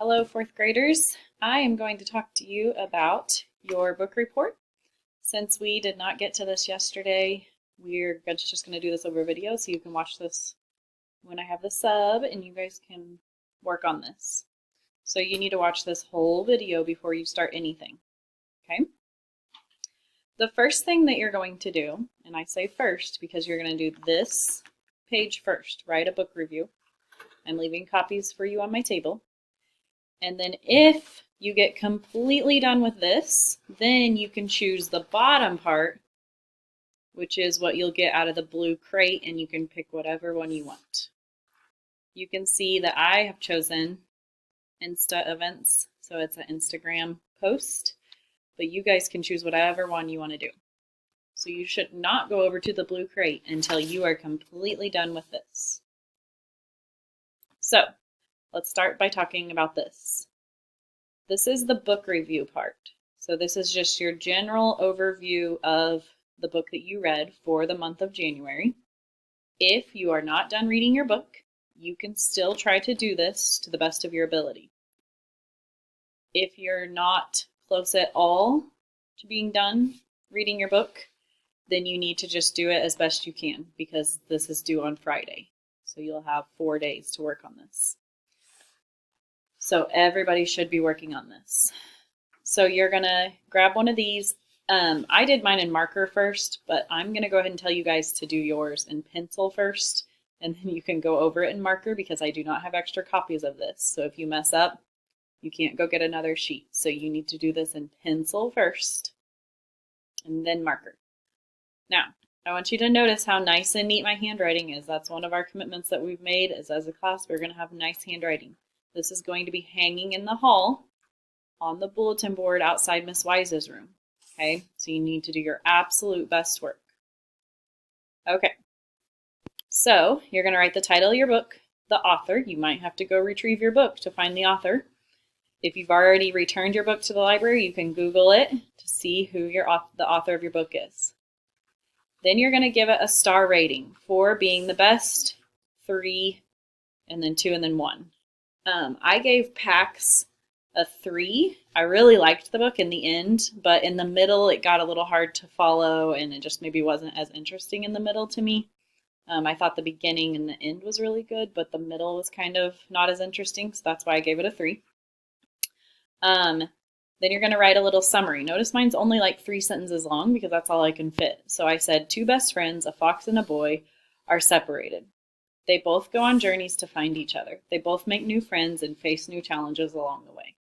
Hello, fourth graders. I am going to talk to you about your book report. Since we did not get to this yesterday, we're just going to do this over video so you can watch this when I have the sub and you guys can work on this. So you need to watch this whole video before you start anything, okay? The first thing that you're going to do, and I say first because you're going to do this page first, write a book review. I'm leaving copies for you on my table. And then if you get completely done with this, then you can choose the bottom part, which is what you'll get out of the blue crate, and you can pick whatever one you want. You can see that I have chosen Insta events, so it's an Instagram post, but you guys can choose whatever one you want to do. So you should not go over to the blue crate until you are completely done with this. So let's start by talking about this. This is the book review part. So this is just your general overview of the book that you read for the month of January. If you are not done reading your book, you can still try to do this to the best of your ability. If you're not close at all to being done reading your book, then you need to just do it as best you can because this is due on Friday. So you'll have 4 days to work on this. So everybody should be working on this. So you're going to grab one of these. I did mine in marker first, but I'm going to go ahead and tell you guys to do yours in pencil first, and then you can go over it in marker because I do not have extra copies of this. So if you mess up, you can't go get another sheet. So you need to do this in pencil first, and then marker. Now, I want you to notice how nice and neat my handwriting is. That's one of our commitments that we've made is as a class, we're going to have nice handwriting. This is going to be hanging in the hall on the bulletin board outside Miss Wise's room. Okay, so you need to do your absolute best work. Okay, so you're going to write the title of your book, the author. You might have to go retrieve your book to find the author. If you've already returned your book to the library, you can Google it to see who the author of your book is. Then you're going to give it a star rating, 4 being the best, 3, and then 2, and then 1. I gave Pax a 3. I really liked the book in the end, but in the middle it got a little hard to follow, and it just maybe wasn't as interesting in the middle to me. I thought the beginning and the end was really good, but the middle was kind of not as interesting, so that's why I gave it a 3. Then you're going to write a little summary. Notice mine's only like 3 sentences long because that's all I can fit. So I said 2 best friends, a fox and a boy, are separated. They both go on journeys to find each other. They both make new friends and face new challenges along the way.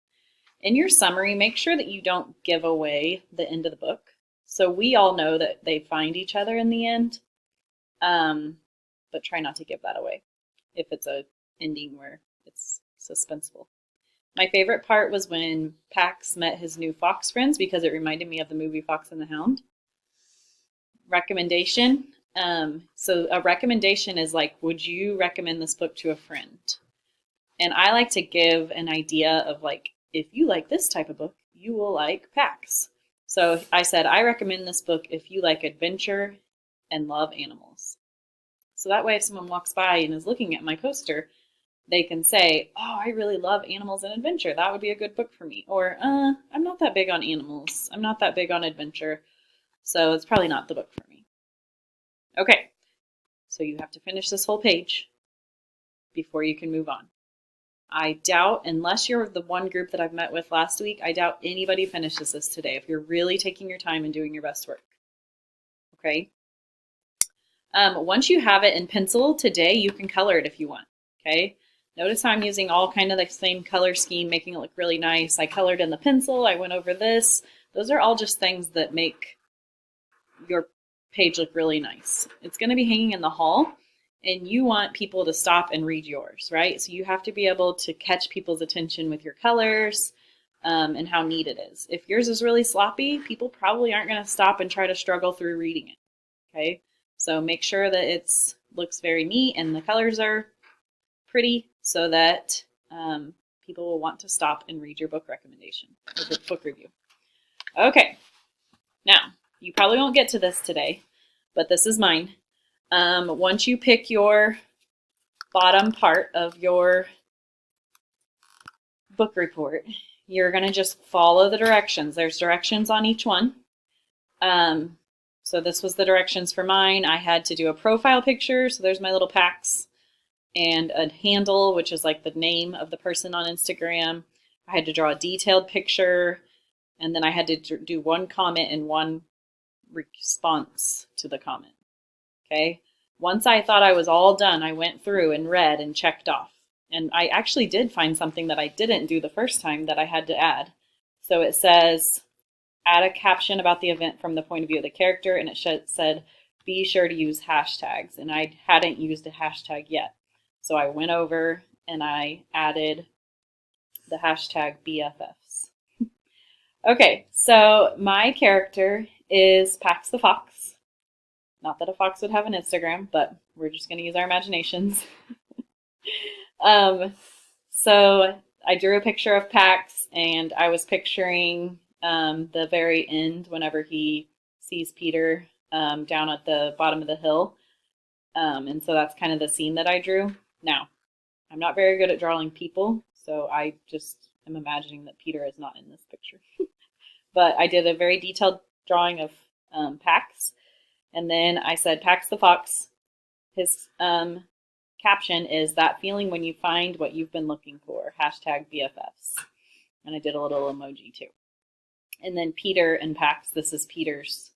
In your summary, make sure that you don't give away the end of the book. So we all know that they find each other in the end, but try not to give that away if it's an ending where it's suspenseful. My favorite part was when Pax met his new fox friends because it reminded me of the movie Fox and the Hound. Recommendation. So a recommendation is like, would you recommend this book to a friend? And I like to give an idea of like, if you like this type of book, you will like Pax. So I said, I recommend this book if you like adventure and love animals. So that way if someone walks by and is looking at my poster, they can say, oh, I really love animals and adventure. That would be a good book for me. Or, I'm not that big on animals. I'm not that big on adventure. So it's probably not the book for me. Okay, so you have to finish this whole page before you can move on. I doubt, unless you're the one group that I've met with last week, I doubt anybody finishes this today if you're really taking your time and doing your best work. Okay? Once you have it in pencil today, you can color it if you want. Okay? Notice how I'm using all kind of the same color scheme, making it look really nice. I colored in the pencil. I went over this. Those are all just things that make your page look really nice. It's going to be hanging in the hall, and you want people to stop and read yours, right? So you have to be able to catch people's attention with your colors and how neat it is. If yours is really sloppy, people probably aren't going to stop and try to struggle through reading it, okay? So make sure that it looks very neat and the colors are pretty so that people will want to stop and read your book recommendation, or your book review. Okay, now you probably won't get to this today, but this is mine. Once you pick your bottom part of your book report, you're going to just follow the directions. There's directions on each one. So this was the directions for mine. I had to do a profile picture. So there's my little packs, and a handle, which is like the name of the person on Instagram. I had to draw a detailed picture, and then I had to do one comment and one response to the comment. Okay. Once I thought I was all done, I went through and read and checked off. And I actually did find something that I didn't do the first time that I had to add. So it says, add a caption about the event from the point of view of the character, and it said, be sure to use hashtags. And I hadn't used a hashtag yet. So I went over and I added the hashtag BFFs. Okay, so my character is Pax the Fox. Not that a fox would have an Instagram, but we're just going to use our imaginations. So I drew a picture of Pax, and I was picturing the very end whenever he sees Peter down at the bottom of the hill. And so that's kind of the scene that I drew. Now, I'm not very good at drawing people, so I just am imagining that Peter is not in this picture. But I did a very detailed drawing of Pax. And then I said, Pax the Fox, his caption is that feeling when you find what you've been looking for, hashtag BFFs. And I did a little emoji too. And then Peter and Pax, this is Peter's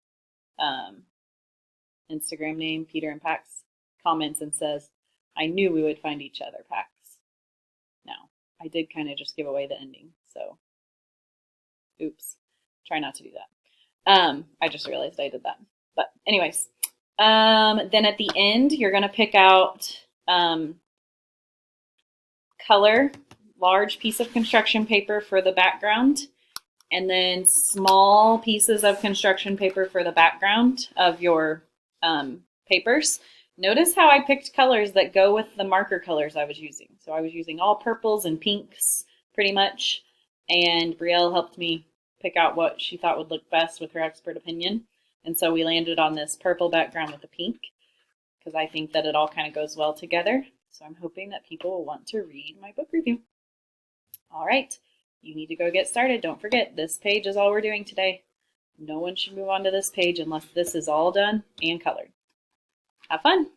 Instagram name, Peter and Pax, comments and says, I knew we would find each other, Pax. Now, I did kind of just give away the ending, so oops, try not to do that. I just realized I did that. But anyways, then at the end, you're going to pick out color, large piece of construction paper for the background, and then small pieces of construction paper for the background of your papers. Notice how I picked colors that go with the marker colors I was using. So I was using all purples and pinks pretty much, and Brielle helped me pick out what she thought would look best with her expert opinion. And so we landed on this purple background with a pink because I think that it all kind of goes well together. So I'm hoping that people will want to read my book review. All right, you need to go get started. Don't forget, this page is all we're doing today. No one should move on to this page unless this is all done and colored. Have fun.